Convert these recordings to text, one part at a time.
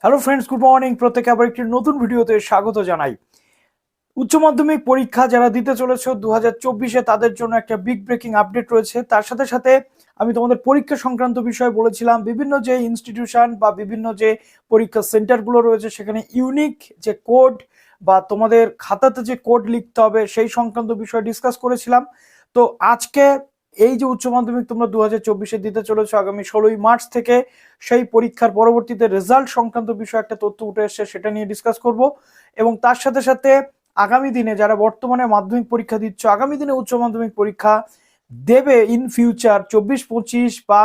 Hello friends, good morning. প্রত্যেকে আবার একটি নতুন ভিডিওতে স্বাগত জানাই। উচ্চ মাধ্যমিক পরীক্ষা যারা দিতে চলেছে 2024-এ, তাদের জন্য একটা বিগ ব্রেকিং আপডেট রয়েছে। তার সাথে সাথে আমি তোমাদের পরীক্ষা সংক্রান্ত বিষয়ে বলেছিলাম, বিভিন্ন যে ইনস্টিটিউশন বা বিভিন্ন যে পরীক্ষা সেন্টারগুলো রয়েছে সেখানে ইউনিক যে কোড বা তোমাদের খাতাতে যে কোড লিখতে হবে সেই সংক্রান্ত বিষয়ে ডিসকাস করেছিলাম। তো আজকে এই যে উচ্চ মাধ্যমিক তোমরা 2024-এ দিতে চলেছো, আগামী 16ই মার্চ থেকে সেই পরীক্ষার পরবর্তীতে রেজাল্ট সংক্রান্ত বিষয়ে একটা তথ্য উঠে এসছে, সেটা নিয়ে ডিসকাস করব। এবং তার সাথে সাথে আগামী দিনে যারা বর্তমানে মাধ্যমিক পরীক্ষা দিচ্ছ, আগামী দিনে উচ্চ মাধ্যমিক পরীক্ষা দেবে ইন ফিউচার 24-25 বা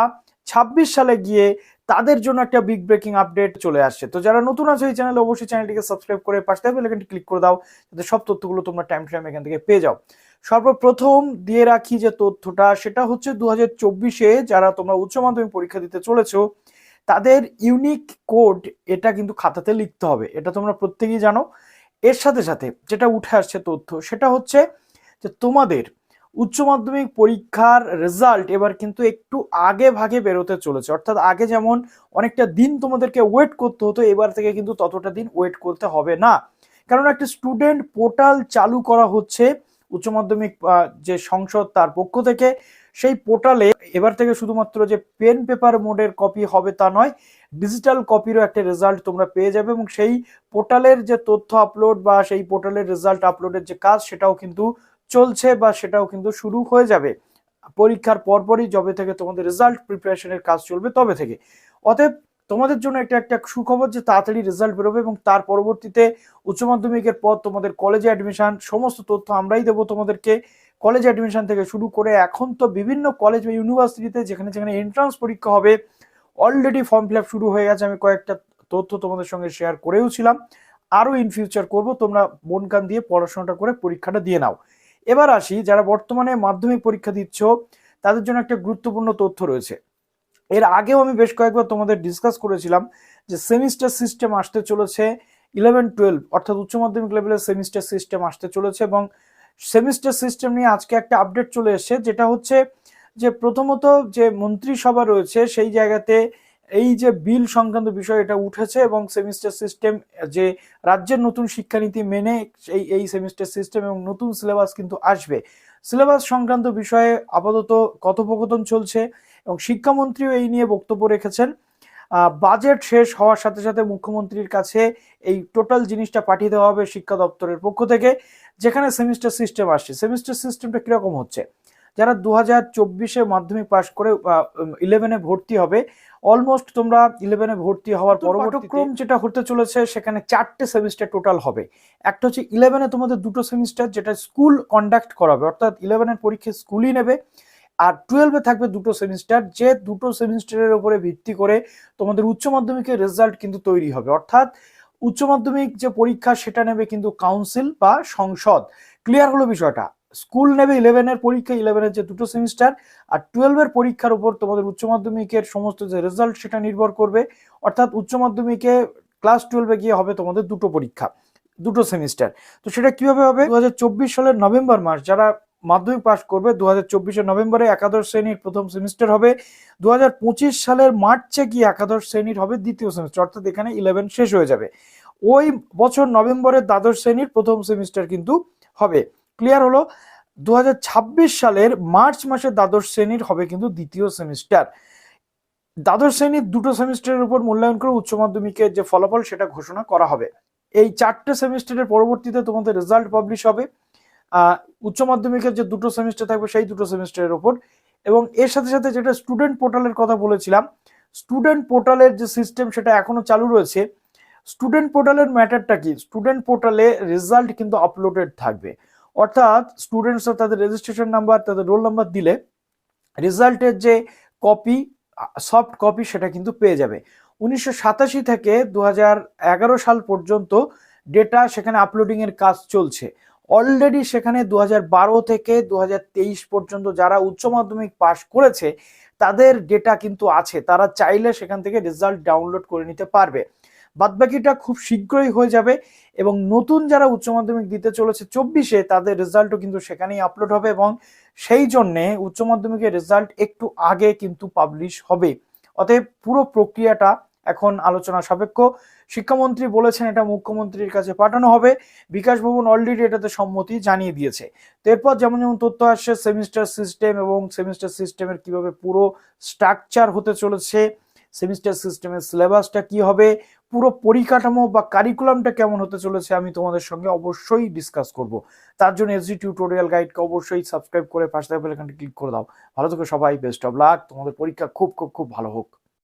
26 সালে গিয়ে, তাদের জন্য একটা বিগ ব্রেকিং আপডেট চলে আসছে। তো যারা নতুন আছে এই চ্যানেলে, অবশ্যই চ্যানেলটিকে সাবস্ক্রাইব করে পাশে বেল আইকনটি ক্লিক করে দাও, যাতে সব তথ্যগুলো তোমরা টাইম টাইম এখান থেকে পেয়ে যাও। সর্বপ্রথম দিয়ে রাখি যে তথ্যটা, সেটা হচ্ছে 2024-এ যারা তোমরা উচ্চ মাধ্যমিক পরীক্ষা দিতে চলেছো, তাদের ইউনিক কোড এটা কিন্তু খাতাতে লিখতে হবে, এটা তোমরা প্রত্যেকেই জানো। এর সাথে সাথে যেটা উঠে আসছে তথ্য, সেটা হচ্ছে যে তোমাদের উচ্চ মাধ্যমিক পরীক্ষার রেজাল্ট এবার কিন্তু একটু আগে ভাগে বেরোতে চলেছে। অর্থাৎ আগে যেমন অনেকটা দিন তোমাদেরকে ওয়েট করতে হতো, এবার থেকে কিন্তু ততটা দিন ওয়েট করতে হবে না। কারণ একটা স্টুডেন্ট পোর্টাল চালু করা হচ্ছে উচ্চ মাধ্যমিক যে সংসদ তার পক্ষ থেকে। সেই পোর্টালে এবার থেকে শুধুমাত্র যে পেন পেপার মোডের কপি হবে তা নয়, ডিজিটাল কপিরও একটা রেজাল্ট তোমরা পেয়ে যাবে। এবং সেই পোর্টালের যে তথ্য আপলোড বা সেই পোর্টালের রেজাল্ট আপলোডের যে কাজ, সেটাও কিন্তু চলছে বা সেটাও কিন্তু শুরু হয়ে যাবে পরীক্ষার পরপরই। যবে থেকে তোমাদের রেজাল্ট প্রিপারেশনের কাজ চলবে তবে থেকে। অতএব তোমাদের জন্য একটা সুখবর যে তাড়াতাড়ি রেজাল্ট বেরোবে এবং তার পরবর্তীতে উচ্চ মাধ্যমিকের পর তোমাদের কলেজে অ্যাডমিশন, সমস্ত তথ্য আমরাই দেবো তোমাদেরকে। কলেজ অ্যাডমিশন থেকে শুরু করে এখন তো বিভিন্ন কলেজ বা ইউনিভার্সিটিতে যেখানে যেখানে এন্ট্রান্স পরীক্ষা হবে, অলরেডি ফর্ম ফিল আপ শুরু হয়ে গেছে। আমি কয়েকটা তথ্য তোমাদের সঙ্গে শেয়ার করেও ছিলাম, আরও ইন ফিউচার করবো। তোমরা মন কান দিয়ে পড়াশোনাটা করে পরীক্ষাটা দিয়ে নাও। এবার আসি, যারা বর্তমানে মাধ্যমিক পরীক্ষা দিচ্ছ তাদের জন্য একটা গুরুত্বপূর্ণ তথ্য রয়েছে। এর আগেও আমি বেশ কয়েকবার তোমাদের ডিসকাস করেছিলাম যে সেমিস্টার সিস্টেম আসতে চলেছে 11-12, অর্থাৎ উচ্চ মাধ্যমিক লেভেলের সেমিস্টার সিস্টেম আসতে চলেছে। এবং সেমিস্টার সিস্টেম নিয়ে আজকে একটা আপডেট চলে এসেছে, যেটা হচ্ছে যে প্রথমত যে মন্ত্রিসভা রয়েছে সেই জায়গাতে এই যে বিল সংক্রান্ত বিষয় এটা উঠেছে, এবং সেমিস্টার সিস্টেম যে রাজ্যের নতুন শিক্ষানীতি মেনে এই সেমিস্টার সিস্টেম এবং নতুন সিলেবাস কিন্তু আসবে। সিলেবাস সংক্রান্ত বিষয়ে আপাতত কথোপকথন চলছে এবং শিক্ষামন্ত্রীও এই নিয়ে বক্তব্য রেখেছেন। বাজেট শেষ হওয়ার সাথে সাথে মুখ্যমন্ত্রীর কাছে এই টোটাল জিনিসটা পাঠিয়ে দেওয়া হবে শিক্ষা দপ্তরের পক্ষ থেকে, যেখানে সেমিস্টার সিস্টেম আসছে। সেমিস্টার সিস্টেমটা কিরকম হচ্ছে, যারা 2024-এ মাধ্যমিক পাশ করে 11-এ ভর্তি হবে, অলমোস্ট তোমরা 11-এ ভর্তি হওয়ার পাঠ্যক্রম যেটা হতে চলেছে সেখানে 4টে সেমিস্টার টোটাল হবে। একটা হচ্ছে 11-এ তোমাদের 2টো সেমিস্টার, যেটা স্কুল কন্ডাক্ট করাবে, অর্থাৎ 11-এর পরীক্ষা স্কুলই নেবে। আর 12-এ থাকবে 2টো সেমিস্টার, যে 2টো সেমিস্টারের উপরে ভিত্তি করে তোমাদের উচ্চ মাধ্যমিকের রেজাল্ট কিন্তু তৈরি হবে। অর্থাৎ উচ্চ মাধ্যমিক যে পরীক্ষা সেটা নেবে কিন্তু কাউন্সিল বা সংসদ। ক্লিয়ার হলো বিষয়টা? স্কুল নেবে 11-এর পরীক্ষা, 11-এর যে 2টো সেমিস্টার, আর 12-এর পরীক্ষার উপর তোমাদের উচ্চ মাধ্যমিকের সমস্ত যে রেজাল্ট সেটা নির্ভর করবে। অর্থাৎ উচ্চ মাধ্যমিকে ক্লাস 12-এ গিয়ে হবে তোমাদের 2টো পরীক্ষা, 2টো সেমিস্টার। তো সেটা কিভাবে হবে, 2024 সালের নভেম্বর মাস যারা মাধ্যমিক পাস করবে, 2024-এর নভেম্বরে একাদশ শ্রেণীর প্রথম সেমিস্টার হবে। 2025 সালের মার্চে গিয়ে একাদশ শ্রেণীর হবে দ্বিতীয় সেমিস্টার, অর্থাৎ এখানে 11 শেষ হয়ে যাবে। ওই বছর নভেম্বরে দ্বাদশ শ্রেণীর প্রথম সেমিস্টার কিন্তু হবে। ক্লিয়ার হলো? 2026 সালের মার্চ মাসে দ্বাদশ শ্রেণীর হবে কিন্তু দ্বিতীয় সেমিস্টার। দ্বাদশ শ্রেণীর 2টো সেমিস্টারের উপর মূল্যায়ন করে উচ্চ মাধ্যমিকের যে ফলাফল সেটা ঘোষণা করা হবে। এই 4টে সেমিস্টারের পরবর্তীতে তোমাদের রেজাল্ট পাবলিশ হবে উচ্চ মাধ্যমিকের যে 2টো সেমিস্টার থাকবে সেই 2টো সেমিস্টারের উপর। এবং এর সাথে সাথে যেটা স্টুডেন্ট পোর্টালের কথা বলেছিলাম, স্টুডেন্ট পোর্টালের যে সিস্টেম সেটা এখনো চালু রয়েছে। স্টুডেন্ট পোর্টালের ম্যাটারটা কি, স্টুডেন্ট পোর্টালে রেজাল্ট কিন্তু আপলোডেড থাকবে। অর্থাৎ স্টুডেন্টসরা তাদের রেজিস্ট্রেশন নাম্বার, তাদের রোল নাম্বার দিলে রেজাল্টের যে কপি, সফট কপি, সেটা কিন্তু পেয়ে যাবে। 1987 থেকে 2011 সাল পর্যন্ত ডেটা সেখানে আপলোডিং এর কাজ চলছে। অলরেডি সেখানে 2012 থেকে 2023 পর্যন্ত যারা উচ্চ মাধ্যমিক পাশ করেছে তাদের ডেটা কিন্তু আছে, তারা চাইলে সেখান থেকে রেজাল্ট ডাউনলোড করে নিতে পারবে। বাদবাকিটা খুব শীঘ্রই হয়ে যাবে। এবং নতুন যারা উচ্চ মাধ্যমিক দিতে চলেছে 24-এ, তাদের রেজাল্টও কিন্তু সেখানেই আপলোড হবে এবং সেই জন্যে উচ্চ মাধ্যমিকের রেজাল্ট একটু আগে কিন্তু পাবলিশ হবে। অতএব পুরো প্রক্রিয়াটা এখন আলোচনা সাপেক্ষ। শিক্ষামন্ত্রী বলেছেন এটা মুখ্যমন্ত্রীর কাছে পাঠানো হবে। বিকাশ ভবন অলরেডি এটাতে সম্মতি জানিয়ে দিয়েছে। তো এরপর যেমন যেমন তথ্য আসছে সেমিস্টার সিস্টেম এবং সেমিস্টার সিস্টেমের কিভাবে পুরো স্ট্রাকচার হতে চলেছে, সেমিস্টার সিস্টেমের সিলেবাসটা কি হবে, পুরো পরিকাঠামো বা কারিকুলামটা কেমন হতে চলেছে, আমি তোমাদের সঙ্গে অবশ্যই ডিসকাস করব। তার জন্য এসজি টিউটোরিয়াল গাইডকে অবশ্যই সাবস্ক্রাইব করে পাশে থাকা বেল আইকনটি ক্লিক করে দাও। ভালো থেকো সবাই, বেস্ট অফ লাক, তোমাদের পরীক্ষা খুব খুব খুব ভালো হোক।